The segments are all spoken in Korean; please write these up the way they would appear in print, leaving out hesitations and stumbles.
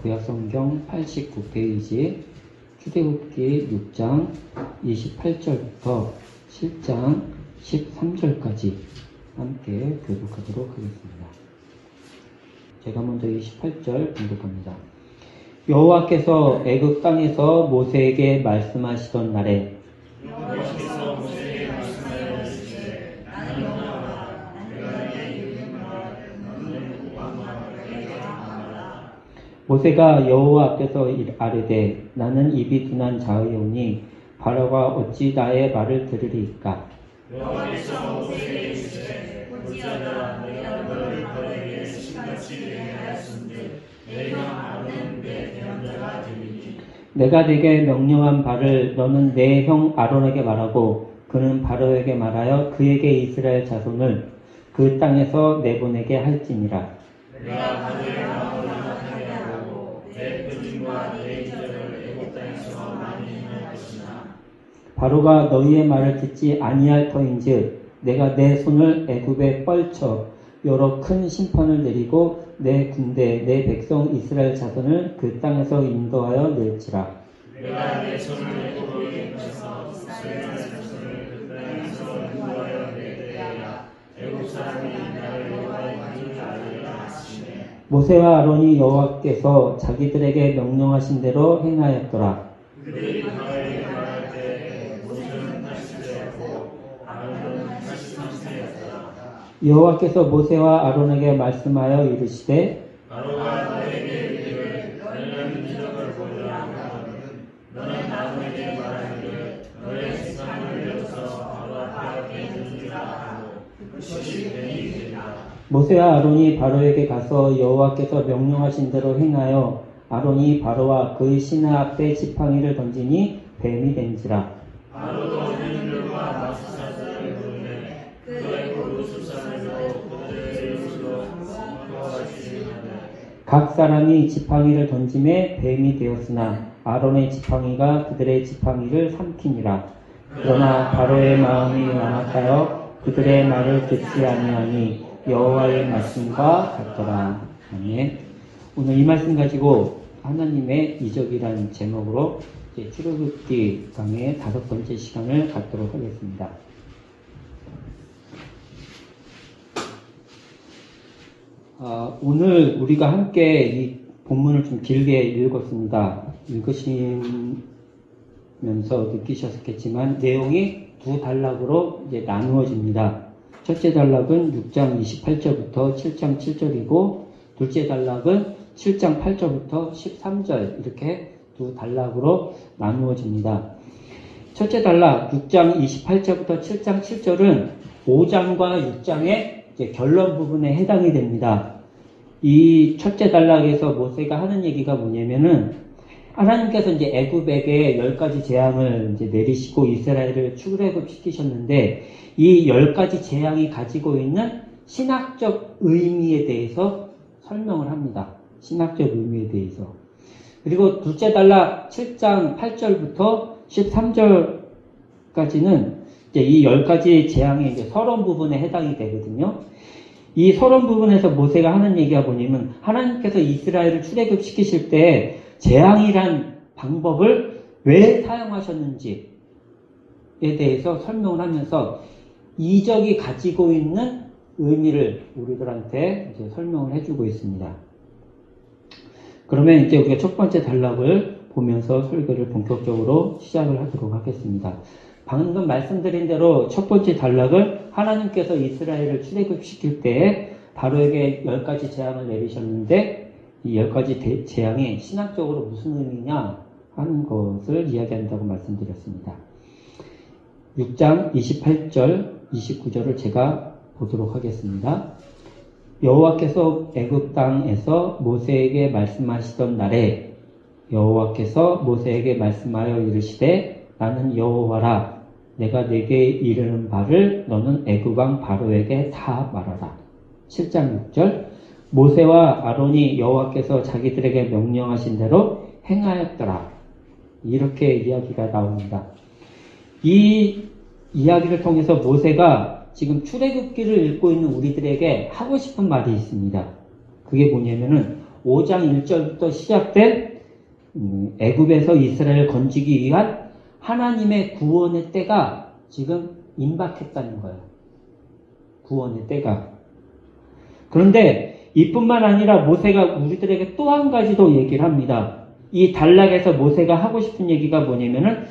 구약성경 89페이지 출애굽기 6장 28절부터 7장 13절까지 함께 교독하도록 하겠습니다. 제가 먼저 28절 봉독합니다. 여호와께서 애굽 땅에서 모세에게 말씀하시던 날에 여호와께서 모세에게 말씀하여 이르시되 나는 여호와라 내가 내 이름으로 너는 누구와 내게 말하라. 모세가 여호와 앞에서 아뢰되 나는 입이 둔한 자의오니 바로가 어찌 나의 말을 들으리이까. 여호와께서 모세에게 이르시되 볼지어다 내가 너를 바로에게 시같이 행하였은즉 내 형 아론은 내 대언자가 되리니 내가 네게 명령한 바를 너는 내 형 아론에게 말하고 그는 바로에게 말하여 그에게 이스라엘 자손을 그 땅에서 내보내게 할지니라. 내가 바로의 마음을 하게 하고 내 표징과 내 기적을 애굽 땅에서 많이 행할 것이나 바로가 너희의 말을 듣지 아니할 터인즉 내가 내 손을 애굽에 뻘쳐 여러 큰 심판을 내리고 내 군대 내 백성 이스라엘 자손을 그 땅에서 인도하여 낼지라. 내가 내 손을 애굽에 펴서 이스라엘 자손을 그 땅에서 인도하여 내리리라. 애굽 사람이 나를 여호와의 줄 알리라 하시매 모세와 아론이 여호와께서 자기들에게 명령하신 대로 행하였더라. 그들이 바로에게 말할 때 모세는 80세였고 아론은 83세였더라. 여호와께서 모세와 아론에게 말씀하여 이르시되 바로가 너에게 이르기를 너희는 기적을 보리라 하거든 너는 아론에게 말하기를 너의 지팡이를 들어서 바로 앞에 던지라 하고 그것이 뱀이 되리라. 모세와 아론이 바로에게 가서 여호와께서 명령하신 대로 행하여 아론이 바로와 그의 신하 앞에 지팡이를 던지니 뱀이 된지라. 바로도 유인들과 마술사들을 부르매 그 애굽 숫사들도 그들의 이름으로 성과같이 행하되 각 사람이 지팡이를 던짐에 뱀이 되었으나 아론의 지팡이가 그들의 지팡이를 삼키니라. 그러나 바로의 마음이 완악하여 그들의 말을 듣지 아니하니 여호와의 말씀과 같더라. 아멘. 오늘 이 말씀 가지고 하나님의 이적이라는 제목으로 출애굽기 강의 5번째 시간을 갖도록 하겠습니다. 오늘 우리가 함께 이 본문을 좀 길게 읽었습니다. 읽으시면서 느끼셨겠지만 내용이 두 단락으로 이제 나누어집니다. 첫째 단락은 6장 28절부터 7장 7절이고 둘째 단락은 7장 8절부터 13절 이렇게 두 단락으로 나누어집니다. 첫째 단락 6장 28절부터 7장 7절은 5장과 6장의 이제 결론 부분에 해당이 됩니다. 이 첫째 단락에서 모세가 하는 얘기가 뭐냐면은 하나님께서 이제 애굽에게 10가지 재앙을 이제 내리시고 이스라엘을 출애굽시키셨는데 이 10가지 재앙이 가지고 있는 신학적 의미에 대해서 설명을 합니다. 신학적 의미에 대해서. 그리고 둘째 단락 7장 8절부터 13절까지는 이제 이 10가지 재앙의 이제 서론 부분에 해당이 되거든요. 이 서론 부분에서 모세가 하는 얘기가 뭐냐면 하나님께서 이스라엘을 출애굽시키실 때 재앙이란 방법을 왜 사용하셨는지에 대해서 설명을 하면서 이적이 가지고 있는 의미를 우리들한테 이제 설명을 해주고 있습니다. 그러면 이제 우리가 첫 번째 단락을 보면서 설교를 본격적으로 시작을 하도록 하겠습니다. 방금 말씀드린 대로 첫 번째 단락을 하나님께서 이스라엘을 출애굽시킬 때 바로에게 10가지 재앙을 내리셨는데 이 10가지 재앙이 신학적으로 무슨 의미냐 하는 것을 이야기한다고 말씀드렸습니다. 6장 28절, 29절을 제가 보도록 하겠습니다. 여호와께서 애굽 땅에서 모세에게 말씀하시던 날에 여호와께서 모세에게 말씀하여 이르시되 나는 여호와라 내가 네게 이르는 바를 너는 애굽 왕 바로에게 다 말하라. 7장 6절 모세와 아론이 여호와께서 자기들에게 명령하신 대로 행하였더라. 이렇게 이야기가 나옵니다. 이 이야기를 통해서 모세가 지금 출애굽기를 읽고 있는 우리들에게 하고 싶은 말이 있습니다. 그게 뭐냐면은 5장 1절부터 시작된 애굽에서 이스라엘을 건지기 위한 하나님의 구원의 때가 지금 임박했다는 거예요. 구원의 때가. 그런데 이뿐만 아니라 모세가 우리들에게 또 한 가지도 얘기를 합니다. 이 단락에서 모세가 하고 싶은 얘기가 뭐냐면은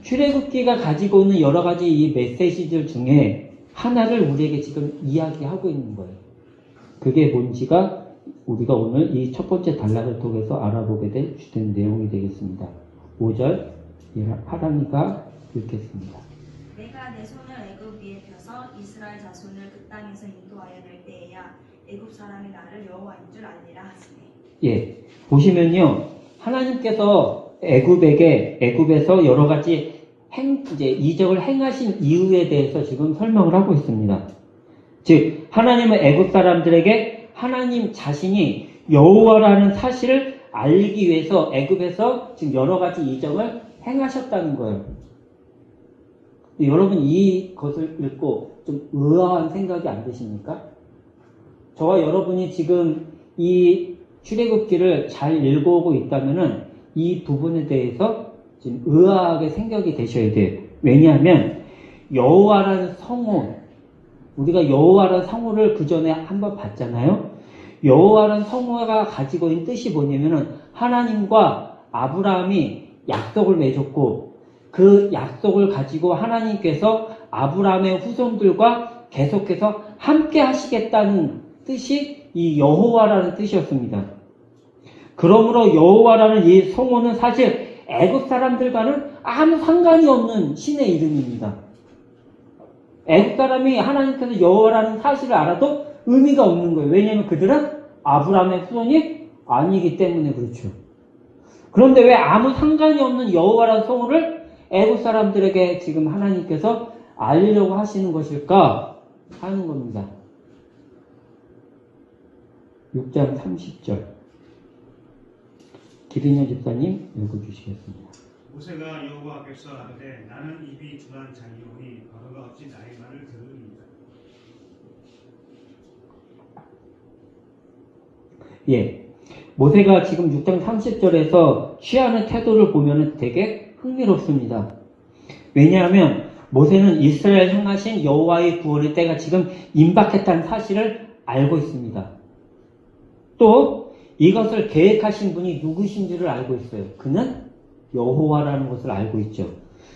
출애굽기가 가지고 있는 여러 가지 이 메시지들 중에 하나를 우리에게 지금 이야기하고 있는 거예요. 그게 뭔지가 우리가 오늘 이 첫 번째 단락을 통해서 알아보게 될 주된 내용이 되겠습니다. 5절 하람이가 읽겠습니다. 내가 내 손을 애굽 위에 펴서 이스라엘 자손을 그 땅에서 인도하여 낼 때에야 애굽 사람이 나를 여호와인 줄 알리라 하시네. 예, 보시면요, 하나님께서 애굽에서 여러 가지 이제 이적을 행하신 이유에 대해서 지금 설명을 하고 있습니다. 즉, 하나님은 애굽 사람들에게 하나님 자신이 여호와라는 사실을 알기 위해서 애굽에서 지금 여러 가지 이적을 행하셨다는 거예요. 여러분 이것을 읽고 좀 의아한 생각이 안 드십니까? 저와 여러분이 지금 이 출애굽기를 잘 읽어오고 있다면은 이 부분에 대해서 지금 의아하게 생각이 되셔야 돼요. 왜냐하면 여호와라는 성호, 우리가 여호와라는 성호를 그 전에 한번 봤잖아요. 여호와라는 성호가 가지고 있는 뜻이 뭐냐면은 하나님과 아브라함이 약속을 맺었고 그 약속을 가지고 하나님께서 아브라함의 후손들과 계속해서 함께 하시겠다는 뜻이 이 여호와라는 뜻이었습니다. 그러므로 여호와라는 이 성호는 사실 애굽 사람들과는 아무 상관이 없는 신의 이름입니다. 애굽 사람이 하나님께서 여호와라는 사실을 알아도 의미가 없는 거예요. 왜냐하면 그들은 아브라함의 후손이 아니기 때문에 그렇죠. 그런데 왜 아무 상관이 없는 여호와라는 성호를 애굽 사람들에게 지금 하나님께서 알리려고 하시는 것일까 하는 겁니다. 6장 30절 기린여 집사님 읽어주시겠습니다. 모세가 여호와 앞에서 하되 나는 입이 둔한 자니오니 바로가 어찌 나의 말을 들으리이까. 예, 모세가 지금 6장 30절에서 취하는 태도를 보면 되게 흥미롭습니다. 왜냐하면 모세는 이스라엘 향하신 여호와의 구원의 때가 지금 임박했다는 사실을 알고 있습니다. 또 이것을 계획하신 분이 누구신 줄을 알고 있어요. 그는 여호와라는 것을 알고 있죠.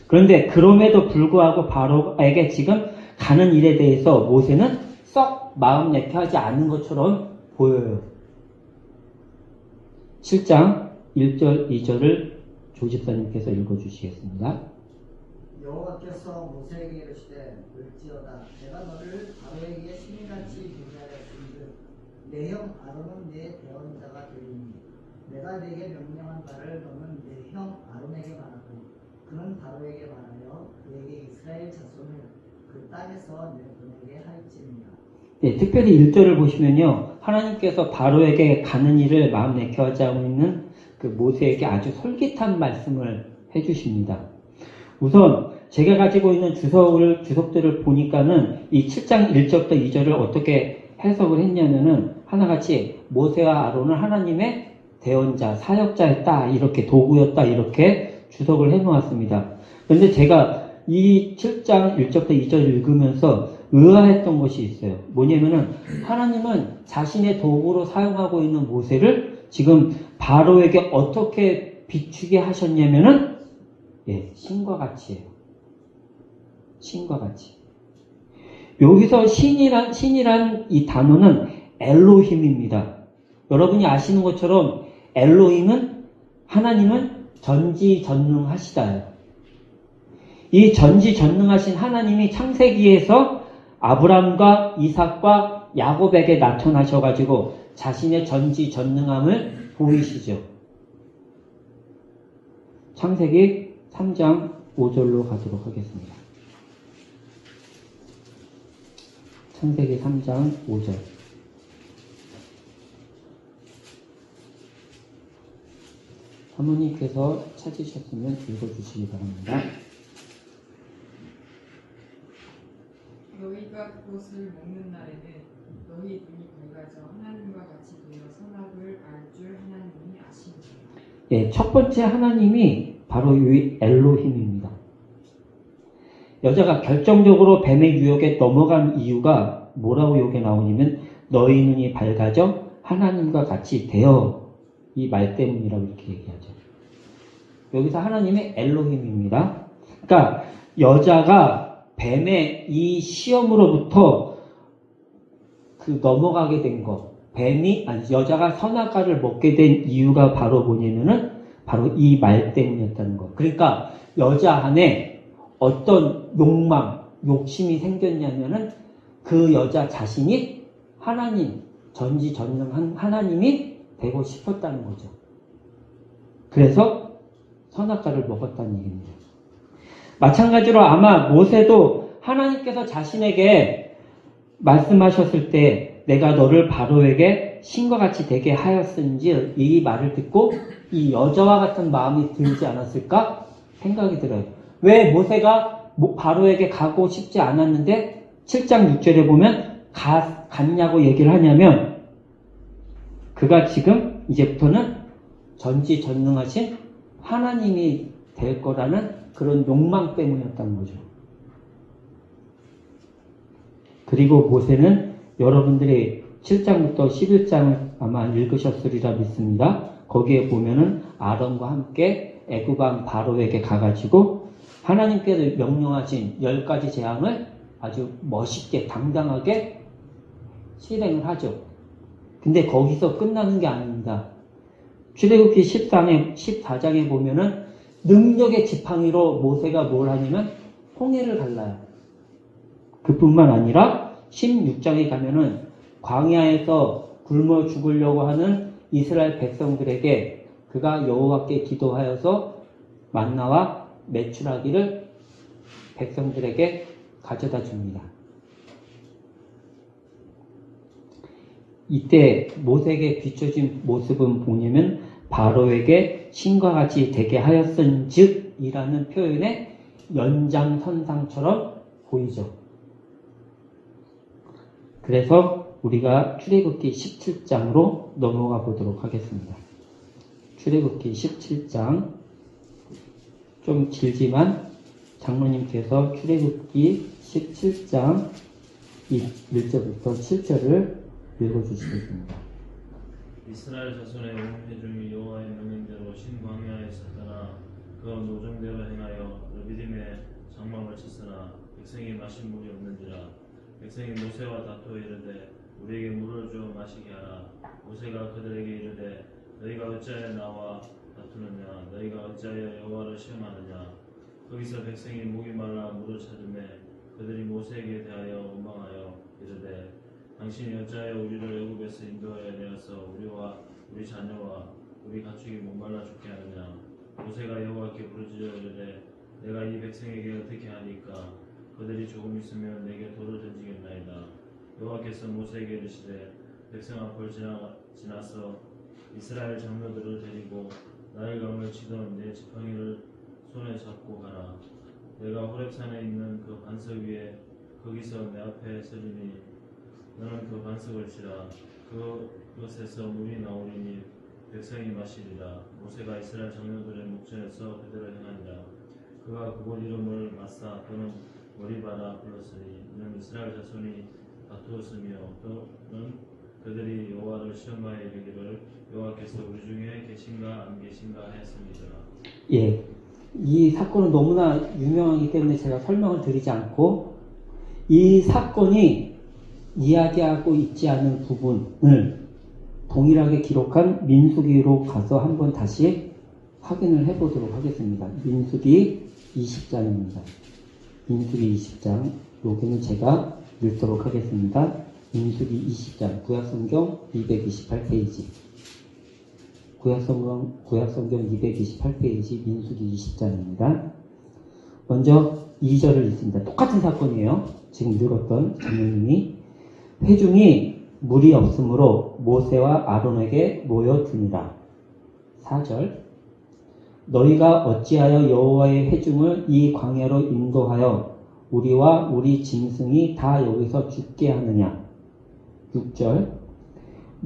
그런데 그럼에도 불구하고 바로에게 지금 가는 일에 대해서 모세는 썩 마음 내게 하지 않는 것처럼 보여요. 7장 1절 2절을 조집사님께서 읽어주시겠습니다. 여호와께서 모세에게 이르시되 을지어다 내가 너를 바로에게 신이같이 교제하였은즉 내 형 아론은 내 대언자가 되리니 내가 네게 명령한 바를 너는 내 형 아론에게 말하고 그는 바로에게 말하여 그에게 이스라엘 자손을 그 땅에서 내보내게 할지니라. 네, 특별히 1절을 보시면요, 하나님께서 바로에게 가는 일을 마음 내게 하지 않고 있는 그 모세에게 아주 솔깃한 말씀을 해주십니다. 우선 제가 가지고 있는 주석들을 보니까는 이 7장 1절부터 2절을 어떻게 해석을 했냐면은 하나같이 모세와 아론은 하나님의 대언자, 사역자였다, 이렇게 도구였다, 이렇게 주석을 해놓았습니다. 그런데 제가 이 7장 1절부터 2절 읽으면서 의아했던 것이 있어요. 뭐냐면은 하나님은 자신의 도구로 사용하고 있는 모세를 지금 바로에게 어떻게 비추게 하셨냐면은 신과 같이예요. 신과 같이. 여기서 신이란 이 단어는 엘로힘입니다. 여러분이 아시는 것처럼 엘로힘은 하나님은 전지전능하시다요. 이 전지전능하신 하나님이 창세기에서 아브람과 이삭과 야곱에게 나타나셔가지고 자신의 전지전능함을 보이시죠. 창세기 3장 5절로 가도록 하겠습니다. 창세기 3장 5절. 사모님께서 찾으셨으면 읽어주시기 바랍니다. 너희가 그것을 먹는 날에는 너희 눈이 밝아져 하나님과 같이 되어 선악을 알 줄 하나님이 아시느니라. 예, 첫 번째 하나님이 바로 이 엘로힘입니다. 여자가 결정적으로 뱀의 유혹에 넘어간 이유가 뭐라고 여기에 나오냐면 너희 눈이 밝아져 하나님과 같이 되어, 이 말 때문이라고 이렇게 얘기하죠. 여기서 하나님의 엘로힘입니다. 그러니까 여자가 뱀의 이 시험으로부터 그 넘어가게 된 것, 여자가 선악과를 먹게 된 이유가 바로 뭐냐면은 바로 이 말 때문이었다는 것. 그러니까 여자 안에 어떤 욕망, 욕심이 생겼냐면은 그 여자 자신이 하나님, 전지전능한 하나님이 되고 싶었다는 거죠. 그래서 선악과를 먹었다는 얘기입니다. 마찬가지로 아마 모세도 하나님께서 자신에게 말씀하셨을 때 내가 너를 바로에게 신과 같이 되게 하였은지 이 말을 듣고 이 여자와 같은 마음이 들지 않았을까 생각이 들어요. 왜 모세가 바로에게 가고 싶지 않았는데 7장 6절에 보면 갔냐고 얘기를 하냐면 그가 지금 이제부터는 전지전능하신 하나님이 될 거라는 그런 욕망 때문이었다는 거죠. 그리고 모세는 여러분들이 7장부터 11장을 아마 읽으셨으리라 믿습니다. 거기에 보면은 아론과 함께 애굽왕 바로에게 가가지고 하나님께서 명령하신 10가지 재앙을 아주 멋있게 당당하게 실행을 하죠. 근데 거기서 끝나는 게 아닙니다. 출애굽기 14장에 보면은 능력의 지팡이로 모세가 뭘 하냐면 홍해를 갈라요. 그뿐만 아니라 16장에 가면은 광야에서 굶어 죽으려고 하는 이스라엘 백성들에게 그가 여호와께 기도하여서 만나와 메추라기를 백성들에게 가져다 줍니다. 이때 모세에게 비춰진 모습은 뭐냐면 바로에게 신과 같이 되게 하였은즉 이라는 표현의 연장선상처럼 보이죠. 그래서 우리가 출애굽기 17장으로 넘어가 보도록 하겠습니다. 출애굽기 17장, 좀 길지만 장로님께서 출애굽기 17장 1절부터 7절을 읽어주시겠습니다. 이스라엘 자손의 온 회중이 여호와의 명령대로 신광야에 있었으나 그 노정대로 행하여 르비딤에 장막을 쳤으나 백성이 마실 물이 없는지라. 백성이 모세와 다투어 이르되 우리에게 물을 주어 마시게 하라. 모세가 그들에게 이르되 너희가 어찌하여 나와 다투느냐. 너희가 어찌하여 여호와를 시험하느냐. 거기서 백성이 목이 말라 물을 찾으매 그들이 모세에게 대하여 원망하여 이르되 당신이 어찌하여 우리를 애굽에서 인도하여 내어서 우리와 우리 자녀와 우리 가축이 목말라 죽게 하느냐. 모세가 여호와께 부르짖어 이르되 내가 이 백성에게 어떻게 하니까. 그들이 조금 있으면 내게 돌을 던지겠나이다. 여호와께서 모세에게 이르시되 백성 앞을 지나서 이스라엘 장로들을 데리고 나일강을 치던 내 지팡이를 손에 잡고 가라. 내가 호렙산에 있는 그 반석 위에 거기서 내 앞에 서리니 너는 그 반석을 치라. 그것에서 물이 나오리니 백성이 마시리라. 모세가 이스라엘 장로들의 목전에서 그대로 행하니라. 그가 그곳 이름을 마사 또는 머리바라 불렀으니 이는 이스라엘 자손이 다투었으며 또는 그들이 여호와를 시험하여 이르기를 여호와께서 우리 중에 계신가 안 계신가 했습니다. 예, 이 사건은 너무나 유명하기 때문에 제가 설명을 드리지 않고 이 사건이 이야기하고 있지 않은 부분을 동일하게 기록한 민수기로 가서 한번 다시 확인을 해보도록 하겠습니다. 민수기 20장입니다. 민수기 20장, 여기는 제가 읽도록 하겠습니다. 민수기 20장, 구약성경 228페이지. 구약성경 228페이지 민수기 20장입니다. 먼저 2절을 읽습니다. 똑같은 사건이에요. 지금 읽었던 장로님이 회중이 물이 없으므로 모세와 아론에게 모여드니라. 4절 너희가 어찌하여 여호와의 회중을 이 광야로 인도하여 우리와 우리 짐승이 다 여기서 죽게 하느냐. 6절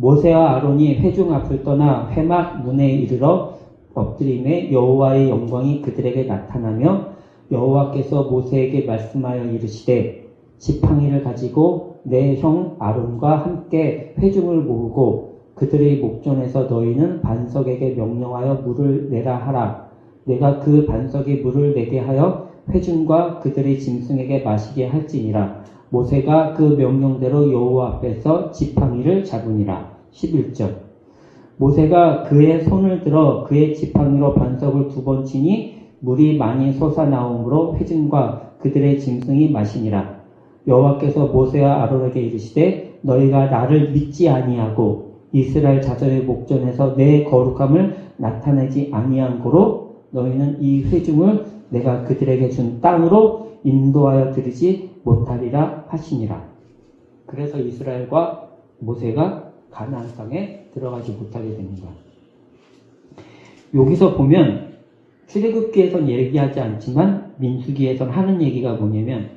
모세와 아론이 회중 앞을 떠나 회막 문에 이르러 엎드림에 여호와의 영광이 그들에게 나타나며 여호와께서 모세에게 말씀하여 이르시되 지팡이를 가지고 내 형 아론과 함께 회중을 모으고 그들의 목전에서 너희는 반석에게 명령하여 물을 내라 하라. 내가 그 반석에 물을 내게 하여 회중과 그들의 짐승에게 마시게 할지니라. 모세가 그 명령대로 여호와 앞에서 지팡이를 잡으니라. 11절. 모세가 그의 손을 들어 그의 지팡이로 반석을 2번 치니 물이 많이 솟아나오므로 회중과 그들의 짐승이 마시니라. 여호와께서 모세와 아론에게 이르시되 너희가 나를 믿지 아니하고 이스라엘 자손의 목전에서 내 거룩함을 나타내지 아니한 고로 너희는 이 회중을 내가 그들에게 준 땅으로 인도하여 들이지 못하리라 하시니라. 그래서 이스라엘과 모세가 가나안 땅에 들어가지 못하게 됩니다. 여기서 보면 출애굽기에선 얘기하지 않지만 민수기에선 하는 얘기가 뭐냐면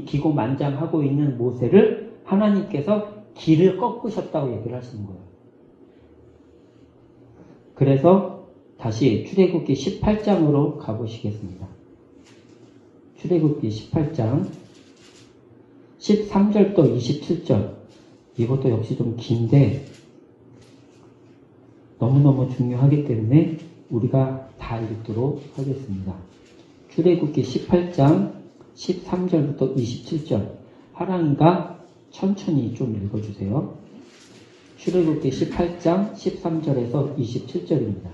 기고만장하고 있는 모세를 하나님께서 길을 꺾으셨다고 얘기를 하시는 거예요. 그래서 다시 출애굽기 18장으로 가보시겠습니다. 출애굽기 18장 13절부터 27절. 이것도 역시 좀 긴데 너무너무 중요하기 때문에 우리가 다 읽도록 하겠습니다. 출애굽기 18장 13절부터 27절. 하랑이가 천천히 좀 읽어주세요. 출애굽기 18장 13절에서 27절입니다.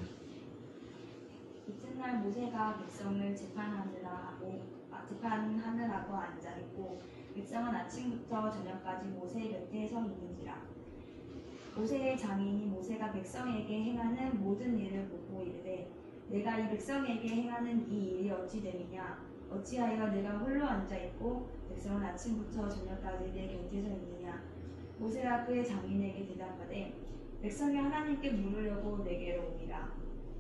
이튿날 모세가 백성을 재판하느라고 앉아있고 백성은 아침부터 저녁까지 모세 곁에 서 있는지라. 모세의 장인이 모세가 백성에게 행하는 모든 일을 보고 이르되 내가 이 백성에게 행하는 이 일이 어찌 됨이냐. 어찌하여 내가 홀로 앉아있고 백성은 아침부터 저녁까지 내 곁에 서 있느냐. 모세가 그의 장인에게 대답하되 백성이 하나님께 물으려고 내게로 오니라.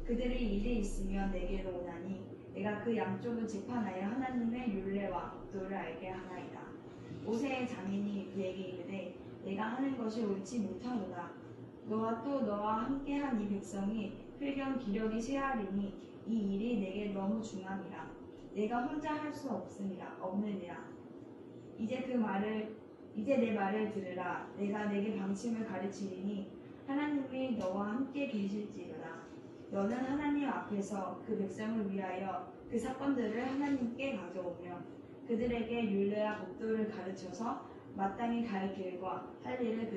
그들의 일이 있으면 내게로 오나니 내가 그 양쪽을 재판하여 하나님의 율례와 법도를 알게 하나이다. 모세의 장인이 그에게 이르되 내가 하는 것이 옳지 못하도다. 너와 또 너와 함께한 이 백성이 필경 기력이 쇠하리니 이 일이 내게 너무 중함이라. 내가 혼자 할 수 없느니라. 이제 내 말을 들으라. 내가 내게 방침을 가르치리니 하나님이 너와 함께 계실지어다. 너는 하나님 앞에서 그 백성을 위하여 그 사건들을 하나님께 가져오며 그들에게 율례와 법도를 가르쳐서 마땅히 갈 길과 할 일을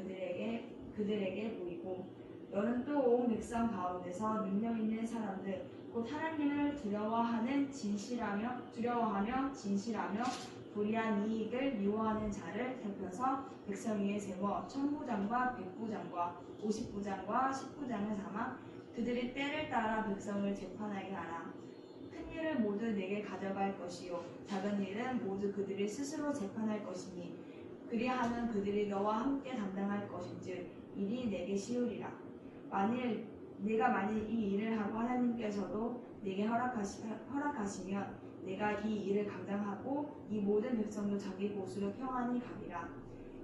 그들에게 보이고 너는 또 온 백성 가운데서 능력 있는 사람들 곧 하나님을 두려워하며 진실하며 불의한 이익을 미워하는 자를 살펴서 백성 위에 세워 천부장과 백부장과 50부장과 10부장을 삼아 그들의 때를 따라 백성을 재판하게 하라. 큰 일을 모두 내게 가져갈 것이요 작은 일은 모두 그들이 스스로 재판할 것이니 그리하면 그들이 너와 함께 담당할 것인즉 일이 내게 쉬우리라. 내가 만일 이 일을 하고 하나님께서도 내게 허락하시면 내가 이 일을 감당하고 이 모든 백성도 자기 곳으로 평안히 가리라.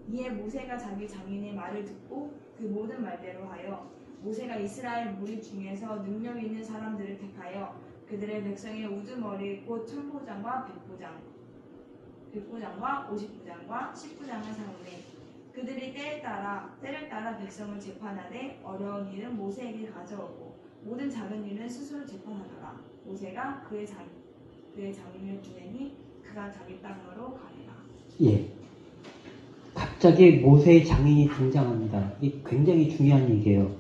이에 모세가 자기 장인의 말을 듣고 그 모든 말대로 하여 모세가 이스라엘 무리 중에서 능력 있는 사람들을 택하여 그들의 백성의 우두머리 곧 천부장과 백부장과 50부장과 10부장을 사오매 그들이 때를 따라 백성을 재판하되 어려운 일은 모세에게 가져오고 모든 작은 일은 스스로 재판하더라. 모세가 그의 장인을 보내니 그가 자기 땅으로 가리라. 예. 갑자기 모세의 장인이 등장합니다. 이게 굉장히 중요한 얘기예요.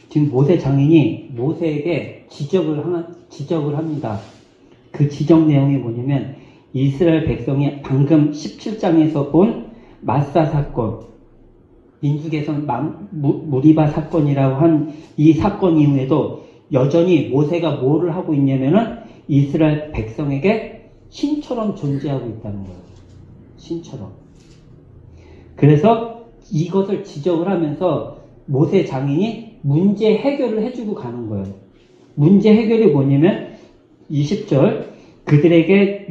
지금 모세 장인이 모세에게 지적을 합니다. 그 지적 내용이 뭐냐면 이스라엘 백성이 방금 17장에서 본 마사 사건, 민수기에서는 무리바 사건이라고 한 이 사건 이후에도 여전히 모세가 뭐를 하고 있냐면은 이스라엘 백성에게 신처럼 존재하고 있다는 거예요. 신처럼. 그래서 이것을 지적을 하면서 모세 장인이 문제 해결을 해주고 가는 거예요. 문제 해결이 뭐냐면 20절 그들에게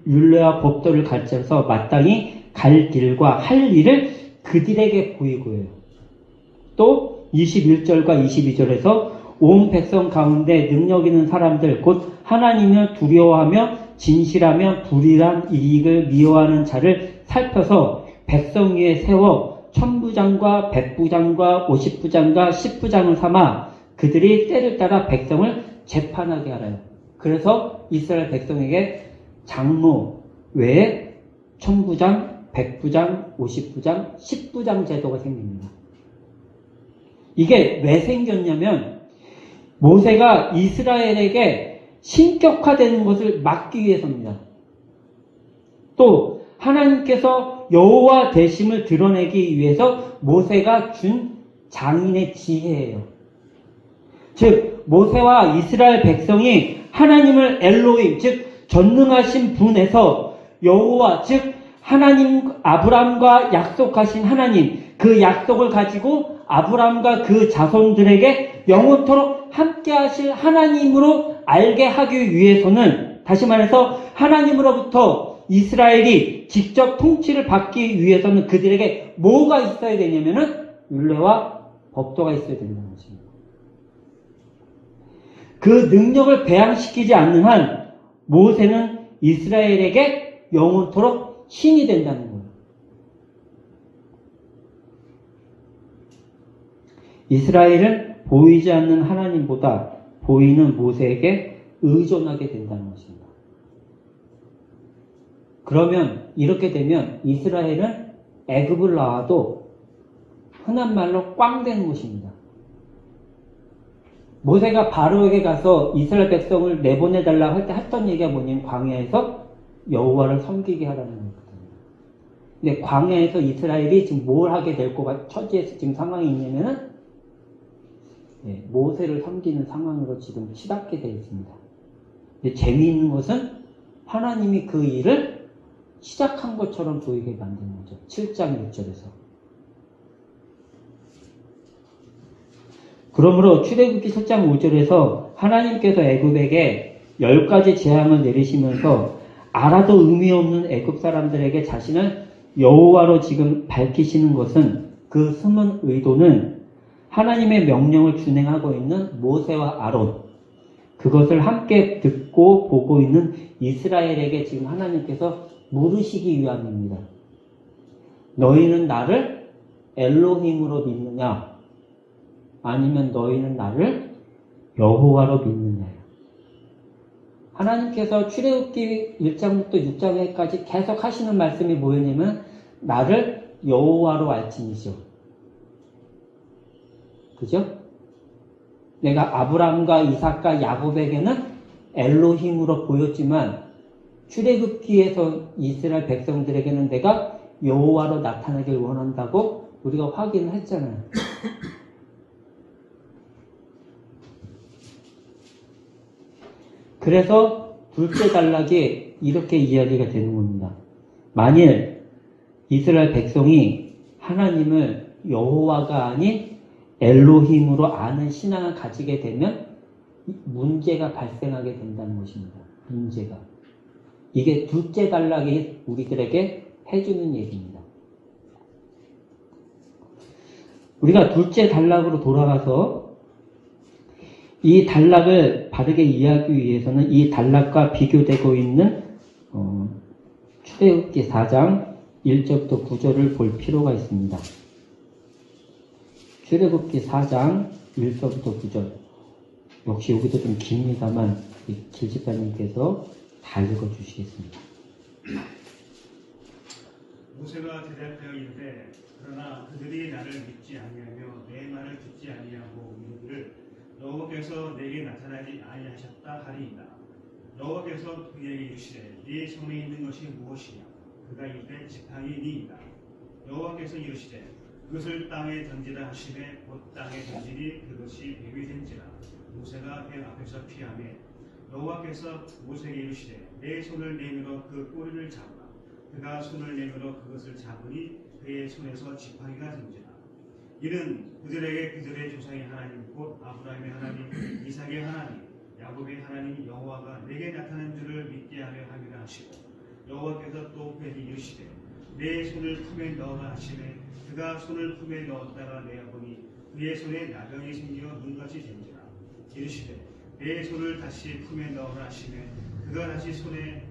율례와 법도를 가르쳐서 마땅히 갈 길과 할 일을 그들에게 보이고요. 또 21절과 22절에서 온 백성 가운데 능력 있는 사람들 곧 하나님을 두려워하며 진실하며 불의한 이익을 미워하는 자를 살펴서 백성 위에 세워 천부장과 백부장과 50부장과 10부장을 삼아 그들이 때를 따라 백성을 재판하게 하라요. 그래서 이스라엘 백성에게 장로 외에 천부장, 백부장, 50부장, 10부장 제도가 생깁니다. 이게 왜 생겼냐면 모세가 이스라엘에게 신격화되는 것을 막기 위해서입니다. 또 하나님께서 여호와 되심을 드러내기 위해서 모세가 준 장인의 지혜예요. 즉 모세와 이스라엘 백성이 하나님을 엘로힘 즉 전능하신 분에서 여호와 즉 하나님 아브라함과 약속하신 하나님 그 약속을 가지고 아브라함과 그 자손들에게 영원토록 함께 하실 하나님으로 알게 하기 위해서는 다시 말해서 하나님으로부터 이스라엘이 직접 통치를 받기 위해서는 그들에게 뭐가 있어야 되냐면은 율례와 법도가 있어야 된다는 것입니다. 그 능력을 배양시키지 않는 한 모세는 이스라엘에게 영원토록 신이 된다는 거예요. 이스라엘은 보이지 않는 하나님보다 보이는 모세에게 의존하게 된다는 것입니다. 그러면 이렇게 되면 이스라엘은 애굽을 나와도 흔한 말로 꽝 되는 것입니다. 모세가 바로에게 가서 이스라엘 백성을 내보내달라고 할 때 했던 얘기가 뭐냐면 광야에서 여호와를 섬기게 하라는 거거든요. 근데 광야에서 이스라엘이 지금 뭘 하게 될 거가 처지에서 지금 상황이 있냐면은 모세를 섬기는 상황으로 지금 치닫게 되어 있습니다. 근데 재미있는 것은 하나님이 그 일을 시작한 것처럼 보이게 만드는 거죠. 7장 6절에서. 그러므로 출애굽기 7장 5절에서 하나님께서 애굽에게 10가지 재앙을 내리시면서 알아도 의미 없는 애굽 사람들에게 자신을 여호와로 지금 밝히시는 것은 그 숨은 의도는 하나님의 명령을 준행하고 있는 모세와 아론 그것을 함께 듣고 보고 있는 이스라엘에게 지금 하나님께서 물으시기 위함입니다. 너희는 나를 엘로힘으로 믿느냐? 아니면 너희는 나를 여호와로 믿느냐요. 하나님께서 출애굽기 1장부터 6장까지 계속 하시는 말씀이 뭐였냐면 나를 여호와로 알지니죠. 그죠? 내가 아브라함과 이삭과 야곱에게는 엘로힘으로 보였지만 출애굽기에서 이스라엘 백성들에게는 내가 여호와로 나타나길 원한다고 우리가 확인을 했잖아요. 그래서 둘째 단락에 이렇게 이야기가 되는 겁니다. 만일 이스라엘 백성이 하나님을 여호와가 아닌 엘로힘으로 아는 신앙을 가지게 되면 문제가 발생하게 된다는 것입니다. 문제가. 이게 둘째 단락이 우리들에게 해주는 얘기입니다. 우리가 둘째 단락으로 돌아가서 이 단락을 바르게 이해하기 위해서는 이 단락과 비교되고 있는 출애굽기 4장 1절부터 9절을 볼 필요가 있습니다. 출애굽기 4장 1절부터 9절. 역시 여기도 좀 깁니다만 길집사님께서 다 읽어주시겠습니다. 모세가 대답하여 이르되 그러나 그들이 나를 믿지 아니하며 내 말을 듣지 아니하고 이르기를 여호와께서 내게 나타나지 아니하셨다 하리이다. 여호와께서 그에게 이르시되 네 손에 있는 것이 무엇이냐? 그가 이르되 지팡이 니이다. 여호와께서 이르시되 그것을 땅에 던지라 하시되 곧 땅에 던지니 그것이 뱀이 된지라. 모세가 뱀 앞에서 피하며 여호와께서 모세에게 이르시되 내 손을 내밀어 그 꼬리를 잡으라. 그가 손을 내밀어 그것을 잡으니 그의 손에서 지팡이가 된지라. 이는 그들에게 그들의 조상의 하나님 곧 아브라함의 하나님 이삭의 하나님 야곱의 하나님 여호와가 내게 나타난 줄을 믿게 하려 함이라 하시고 여호와께서 또 뱀이 이르시되 내 손을 품에 넣어라 하시매 그가 손을 품에 넣었다가 내어보니 그의 손에 나병이 생겨 눈같이 된지라. 이르시되 내 손을 다시 품에 넣어라 하시매 그가 다시 손을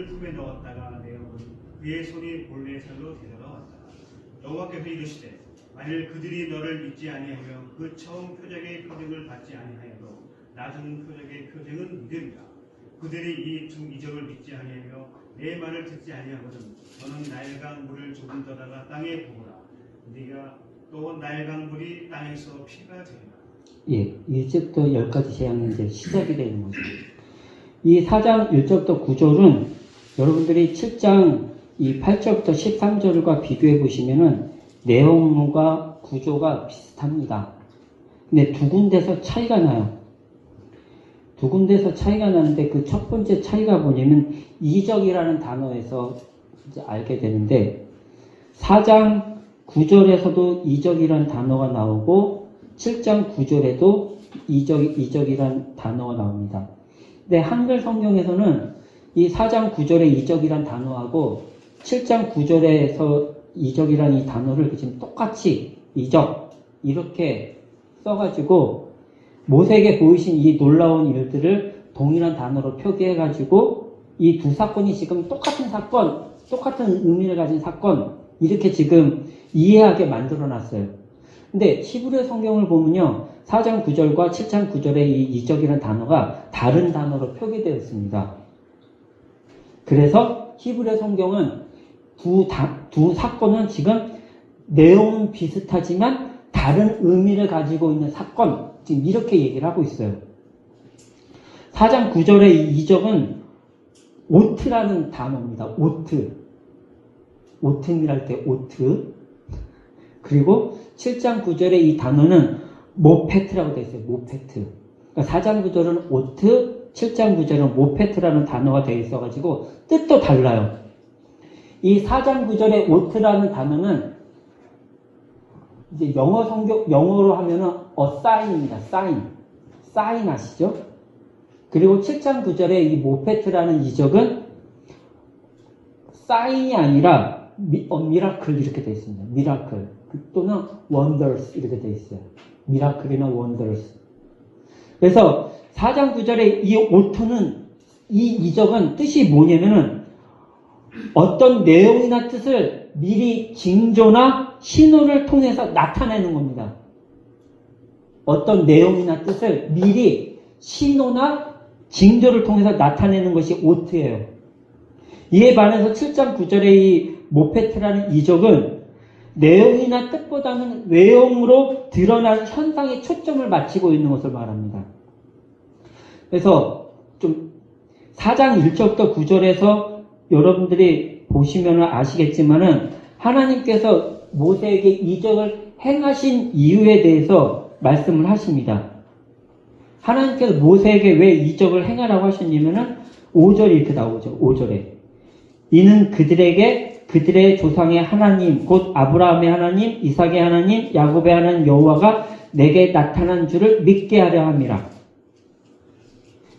품에 넣었다가 내어보니 그의 손이 본래 살로 되돌아왔다. 여호와께서 이르시되 만일 그들이 너를 믿지 아니하며 그 처음 표적의 표징을 받지 아니하여도 나중 표적의 표징은 믿으리라. 그들이 이 두 이적을 믿지 아니하며 내 말을 듣지 아니하거든 너는 나일강 물을 조금 더다가 땅에 부으라. 네가 또 나일강 물이 땅에서 피가 되리라. 예, 1절부터 10까지 재앙이 이제 시작이 되는 거죠. 이 4장 1절부터 9절은 여러분들이 7장 이 8절부터 13절과 비교해 보시면은 내용과 구조가 비슷합니다. 근데 두 군데서 차이가 나요. 두 군데서 차이가 나는데 그 첫 번째 차이가 뭐냐면 이적이라는 단어에서 이제 알게 되는데 4장 9절에서도 이적이라는 단어가 나오고 7장 9절에도 이적이라는 단어가 나옵니다. 근데 한글 성경에서는 이 4장 9절에 이적이라는 단어하고 7장 9절에서 이적이라는 이 단어를 지금 똑같이 이적 이렇게 써가지고 모세에게 보이신 이 놀라운 일들을 동일한 단어로 표기해가지고 이 두 사건이 지금 똑같은 사건, 똑같은 의미를 가진 사건 이렇게 지금 이해하게 만들어놨어요. 근데 히브리 성경을 보면요 4장 9절과 7장 9절의 이 이적이라는 단어가 다른 단어로 표기되어 있습니다. 그래서 히브리 성경은 두 사건은 지금 내용은 비슷하지만 다른 의미를 가지고 있는 사건 지금 이렇게 얘기를 하고 있어요. 4장 9절의 이 이적은 오트라는 단어입니다. 오트밀할 때 오트. 그리고 7장 9절의 이 단어는 모페트라고 되어 있어요. 모페트. 그러니까 4장 9절은 오트, 7장 9절은 모페트라는 단어가 되어 있어가지고 뜻도 달라요. 이 4장 9절의 오트라는 단어는 이제 영어로 하면은 a sign입니다. sign 아시죠? 그리고 7장 9절의 이 모페트라는 이적은 sign이 아니라 miracle 이렇게 되어 있습니다. miracle 또는 wonders 이렇게 되어 있어요. miracle이나 wonders. 그래서 4장 9절의 이 오트는 이 이적은 뜻이 뭐냐면은 어떤 내용이나 뜻을 미리 징조나 신호를 통해서 나타내는 겁니다. 어떤 내용이나 뜻을 미리 신호나 징조를 통해서 나타내는 것이 오트예요. 이에 반해서 7장 9절의 이 모페트라는 이적은 내용이나 뜻보다는 외형으로 드러나는 현상에 초점을 맞추고 있는 것을 말합니다. 그래서 좀 4장 1절부터 9절에서 여러분들이 보시면 아시겠지만은 하나님께서 모세에게 이적을 행하신 이유에 대해서 말씀을 하십니다. 하나님께서 모세에게 왜 이적을 행하라고 하셨냐면은 5절이 이렇게 나오죠. 5절에 이는 그들에게 그들의 조상의 하나님 곧 아브라함의 하나님, 이삭의 하나님, 야곱의 하나님 여호와가 내게 나타난 줄을 믿게 하려 함이라.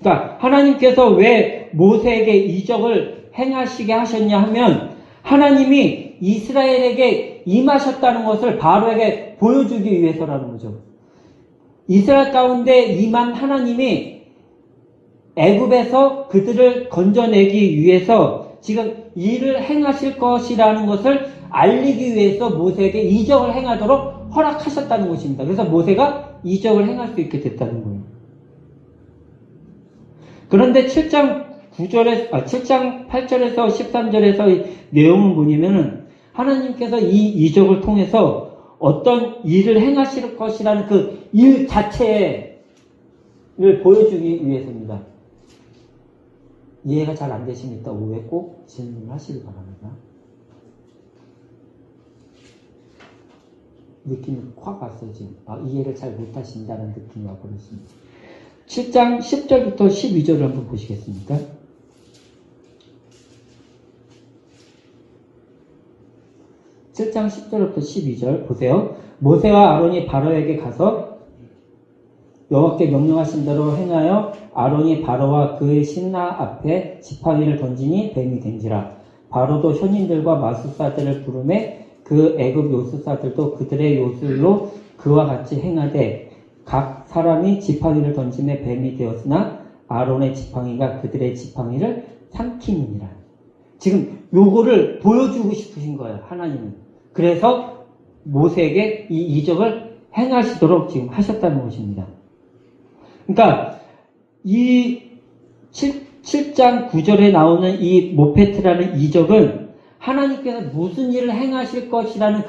그러니까 하나님께서 왜 모세에게 이적을 행하시게 하셨냐 하면 하나님이 이스라엘에게 임하셨다는 것을 바로에게 보여주기 위해서라는 거죠. 이스라엘 가운데 임한 하나님이 애굽에서 그들을 건져내기 위해서 지금 일을 행하실 것이라는 것을 알리기 위해서 모세에게 이적을 행하도록 허락하셨다는 것입니다. 그래서 모세가 이적을 행할 수 있게 됐다는 거예요. 그런데 7장 8절에서 13절에서 내용은 뭐냐면은 하나님께서 이 이적을 통해서 어떤 일을 행하실 것이라는 그 일 자체를 보여주기 위해서입니다. 이해가 잘 안 되시면 이따 오후에 꼭 질문을 하시기 바랍니다. 느낌이 확 왔어요, 지금. 이해를 잘 못하신다는 느낌이 와버렸습니다. 7장 10절부터 12절을 한번 보시겠습니까? 7장 10절부터 12절 보세요. 모세와 아론이 바로에게 가서 여호와께 명령하신 대로 행하여 아론이 바로와 그의 신하 앞에 지팡이를 던지니 뱀이 된지라. 바로도 현인들과 마술사들을 부르매 그 애굽 요술사들도 그들의 요술로 그와 같이 행하되 각 사람이 지팡이를 던짐에 뱀이 되었으나 아론의 지팡이가 그들의 지팡이를 삼키니라. 지금 요거를 보여주고 싶으신 거예요, 하나님은. 그래서 모세에게 이 이적을 행하시도록 지금 하셨다는 것입니다. 그러니까 이 7장 9절에 나오는 이 모페트라는 이적은 하나님께서 무슨 일을 행하실 것이라는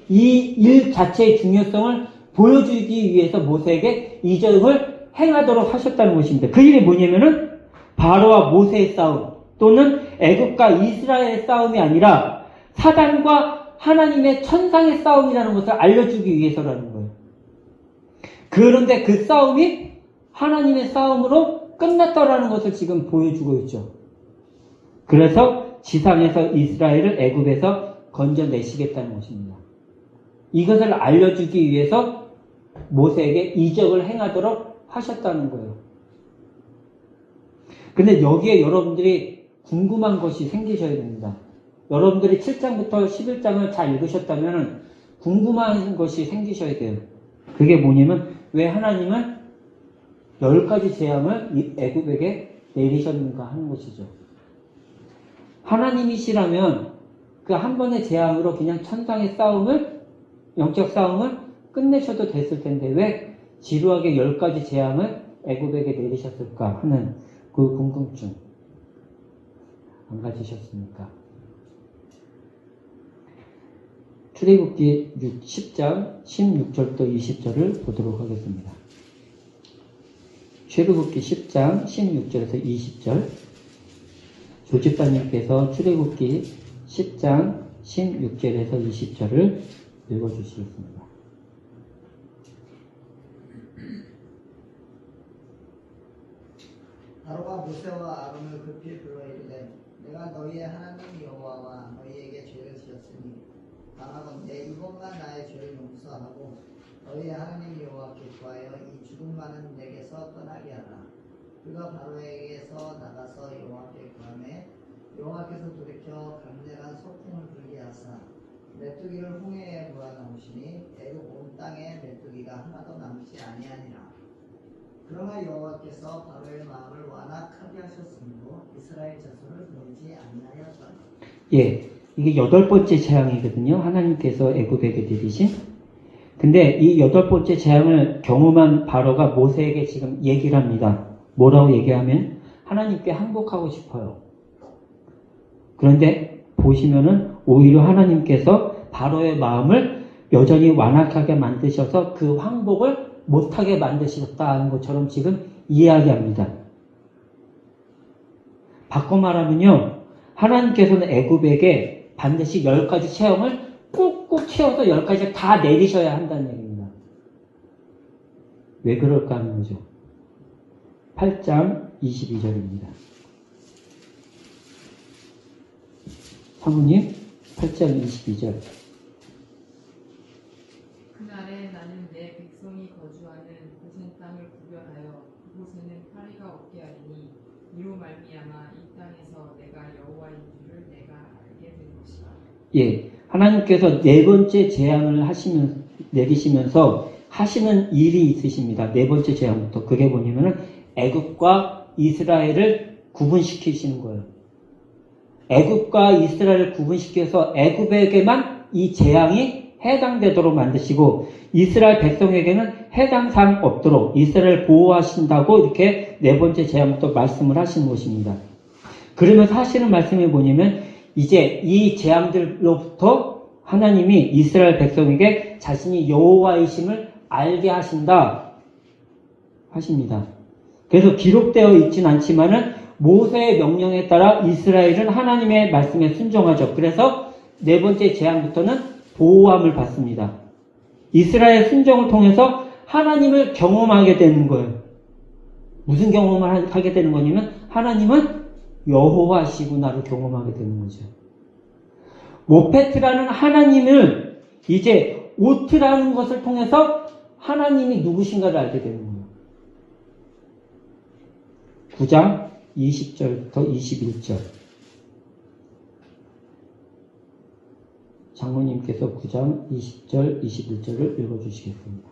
이 일 자체의 중요성을 보여주기 위해서 모세에게 이적을 행하도록 하셨다는 것입니다. 그 일이 뭐냐면은 바로와 모세의 싸움 또는 애굽과 이스라엘의 싸움이 아니라 사단과 하나님의 천상의 싸움이라는 것을 알려주기 위해서라는 거예요. 그런데 그 싸움이 하나님의 싸움으로 끝났다라는 것을 지금 보여주고 있죠. 그래서 지상에서 이스라엘을 애굽에서 건져내시겠다는 것입니다. 이것을 알려주기 위해서 모세에게 이적을 행하도록 하셨다는 거예요. 근데 여기에 여러분들이 궁금한 것이 생기셔야 됩니다. 여러분들이 7장부터 11장을 잘 읽으셨다면 궁금한 것이 생기셔야 돼요. 그게 뭐냐면 왜 하나님은 10가지 재앙을 이 애굽에게 내리셨는가 하는 것이죠. 하나님이시라면 그 한 번의 재앙으로 그냥 천상의 싸움을, 영적 싸움을 끝내셔도 됐을 텐데 왜 지루하게 10가지 재앙을 애굽에게 내리셨을까 하는 그 궁금증 안 가지셨습니까? 출애굽기 10장 16절부터 20절을 보도록 하겠습니다. 출애굽기 10장 16절에서 20절 조집사님께서 출애굽기 10장 16절에서 20절을 읽어주시겠습니다. 바로가 모세와 아론을 급히 불러 이르되 내가 너희의 하나님 여호와와 너희에게 죄를 지었으니 바라건대 이번만 나의 죄를 용서하고 너희의 하나님 여호와께 구하여 이 죽음 많은 내게서 떠나게 하라. 그가 바로에게서 나가서 여호와께 구하매 여호와께서 돌이켜 강렬한 소풍을 불게 하사 메뚜기를 홍해에 몰아넣으시니 애굽 온 땅에 메뚜기가 하나도 남지 아니하니라. 그러나 여호와께서 바로의 마음을 완악하게 하셨으므로 이스라엘 자손을 보내지 아니하였더라. 예, 이게 8번째 재앙이거든요. 하나님께서 애굽에게 내리신. 근데 이 8번째 재앙을 경험한 바로가 모세에게 지금 얘기를 합니다. 뭐라고 얘기하면 하나님께 항복하고 싶어요. 그런데 보시면은 오히려 하나님께서 바로의 마음을 여전히 완악하게 만드셔서 그 항복을 못하게 만드셨다는 것처럼 지금 이야기합니다. 바꿔 말하면요, 하나님께서는 애굽에게 반드시 10가지 체험을 꾹꾹 채워서 10가지를 다 내리셔야 한다는 얘기입니다. 왜 그럴까 하는 거죠. 8장 22절입니다. 사모님, 8장 22절. 그날에 나는 내 백성이 거주하는 고센 땅을 구별하여 그곳에는 파리가 없게 하리니 이로 말미암아 이 땅에서 내가 여호와인 줄을 내가 알게 된 것이다. 예, 하나님께서 4번째 재앙을 내리시면서 하시는 일이 있으십니다. 4번째 재앙부터. 그게 뭐냐면은 애굽과 이스라엘을 구분시키시는 거예요. 애굽과 이스라엘을 구분시켜서 애굽에게만 이 재앙이 해당되도록 만드시고 이스라엘 백성에게는 해당 사항 없도록 이스라엘을 보호하신다고 이렇게 4번째 재앙부터 말씀을 하시는 것입니다. 그러면서 하시는 말씀이 뭐냐면 이제 이 재앙들로부터 하나님이 이스라엘 백성에게 자신이 여호와이심을 알게 하신다 하십니다. 그래서 기록되어 있진 않지만은 모세의 명령에 따라 이스라엘은 하나님의 말씀에 순종하죠. 그래서 4번째 재앙부터는 보호함을 받습니다. 이스라엘 순종을 통해서 하나님을 경험하게 되는 거예요. 무슨 경험을 하게 되는 거냐면 하나님은 여호와시구나를 경험하게 되는 거죠. 모페트라는 하나님을 이제 오트라는 것을 통해서 하나님이 누구신가를 알게 되는 거예요. 9장 20절부터 21절 장모님께서 9장 20절, 21절을 읽어주시겠습니다.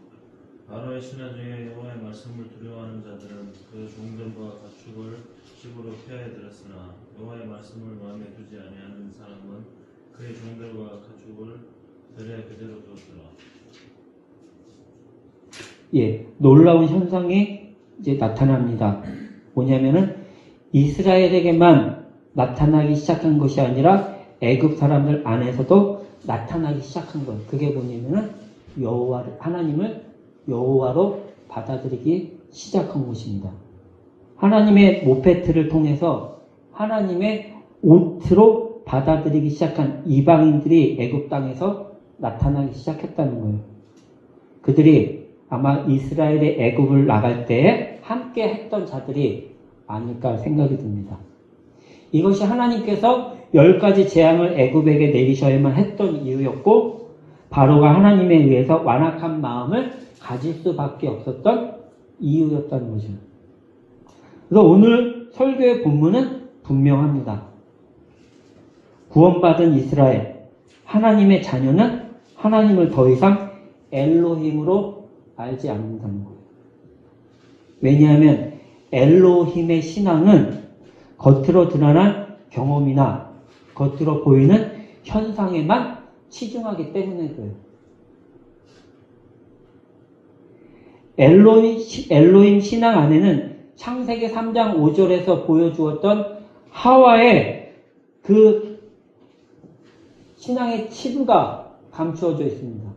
바로의 신하 중에 여호와의 말씀을 두려워하는 자들은 그 종들과 가축을 집으로 피하여 들었으나 여호와의 말씀을 마음에 두지 아니하는 사람은 그의 종들과 가축을 들에 그대로 두었더라. 예, 놀라운 현상이 이제 나타납니다. 뭐냐면은 이스라엘에게만 나타나기 시작한 것이 아니라 애굽 사람들 안에서도 나타나기 시작한 것. 그게 뭐냐면은 하나님을 여호와로 받아들이기 시작한 것입니다. 하나님의 모페트를 통해서 하나님의 옷으로 받아들이기 시작한 이방인들이 애굽 땅에서 나타나기 시작했다는 거예요. 그들이 아마 이스라엘의 애굽을 나갈 때 함께 했던 자들이 아닐까 생각이 듭니다. 이것이 하나님께서 10가지 재앙을 애굽에게 내리셔야만 했던 이유였고 바로가 하나님에 의해서 완악한 마음을 가질 수밖에 없었던 이유였다는 거죠. 그래서 오늘 설교의 본문은 분명합니다. 구원받은 이스라엘, 하나님의 자녀는 하나님을 더 이상 엘로힘으로 알지 않는다는 거예요. 왜냐하면 엘로힘의 신앙은 겉으로 드러난 경험이나 겉으로 보이는 현상에만 치중하기 때문에 그래요. 엘로힘 신앙 안에는 창세기 3장 5절에서 보여주었던 하와의 그 신앙의 치부가 감추어져 있습니다.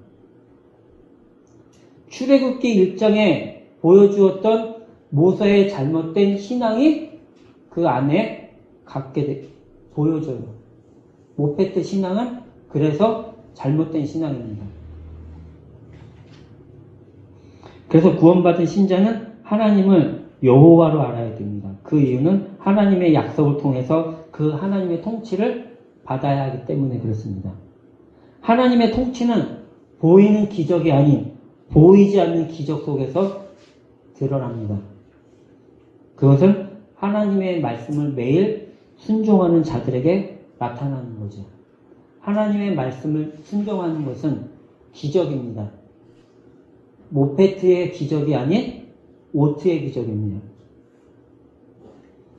출애굽기 1장에 보여주었던 모세의 잘못된 신앙이 그 안에 보여져요. 모페트 신앙은 그래서 잘못된 신앙입니다. 그래서 구원받은 신자는 하나님을 여호와로 알아야 됩니다. 그 이유는 하나님의 약속을 통해서 그 하나님의 통치를 받아야 하기 때문에 그렇습니다. 하나님의 통치는 보이는 기적이 아닌 보이지 않는 기적 속에서 드러납니다. 그것은 하나님의 말씀을 매일 순종하는 자들에게 나타나는 거죠. 하나님의 말씀을 순종하는 것은 기적입니다. 모페트의 기적이 아닌 오트의 기적입니다.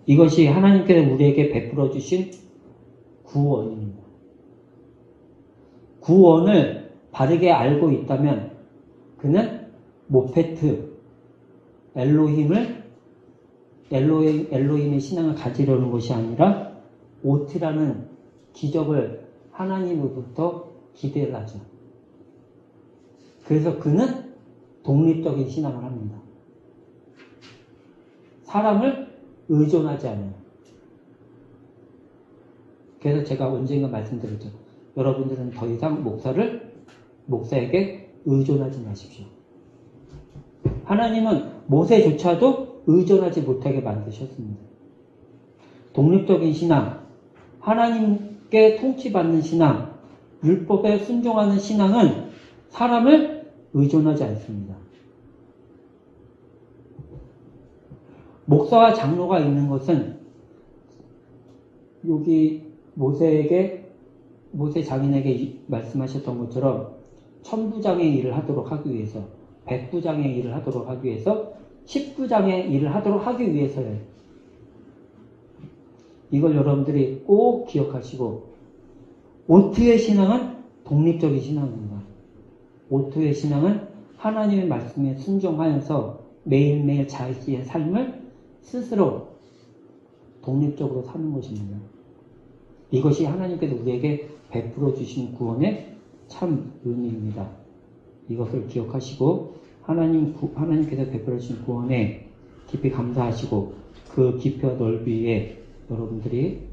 이것이 하나님께서 우리에게 베풀어 주신 구원입니다. 구원을 바르게 알고 있다면 그는 모페트, 엘로힘의 신앙을 가지려는 것이 아니라 오트라는 기적을 하나님으로부터 기대를 하죠. 그래서 그는 독립적인 신앙을 합니다. 사람을 의존하지 않아요. 그래서 제가 언젠가 말씀드렸죠. 여러분들은 더 이상 목사에게 의존하지 마십시오. 하나님은 모세조차도 의존하지 못하게 만드셨습니다. 독립적인 신앙, 하나님께 통치받는 신앙, 율법에 순종하는 신앙은 사람을 의존하지 않습니다. 목사와 장로가 있는 것은 여기 모세 장인에게 말씀하셨던 것처럼 천부장의 일을 하도록 하기 위해서, 백부장의 일을 하도록 하기 위해서, 십부장의 일을 하도록 하기 위해서예요. 이걸 여러분들이 꼭 기억하시고, 오트의 신앙은 독립적인 신앙입니다. 오트의 신앙은 하나님의 말씀에 순종하여서 매일매일 자기의 삶을 스스로 독립적으로 사는 것입니다. 이것이 하나님께서 우리에게 베풀어 주신 구원의 참 의미입니다. 이것을 기억하시고 하나님께서 베풀어 주신 구원에 깊이 감사하시고 그 깊이와 넓이에 여러분들이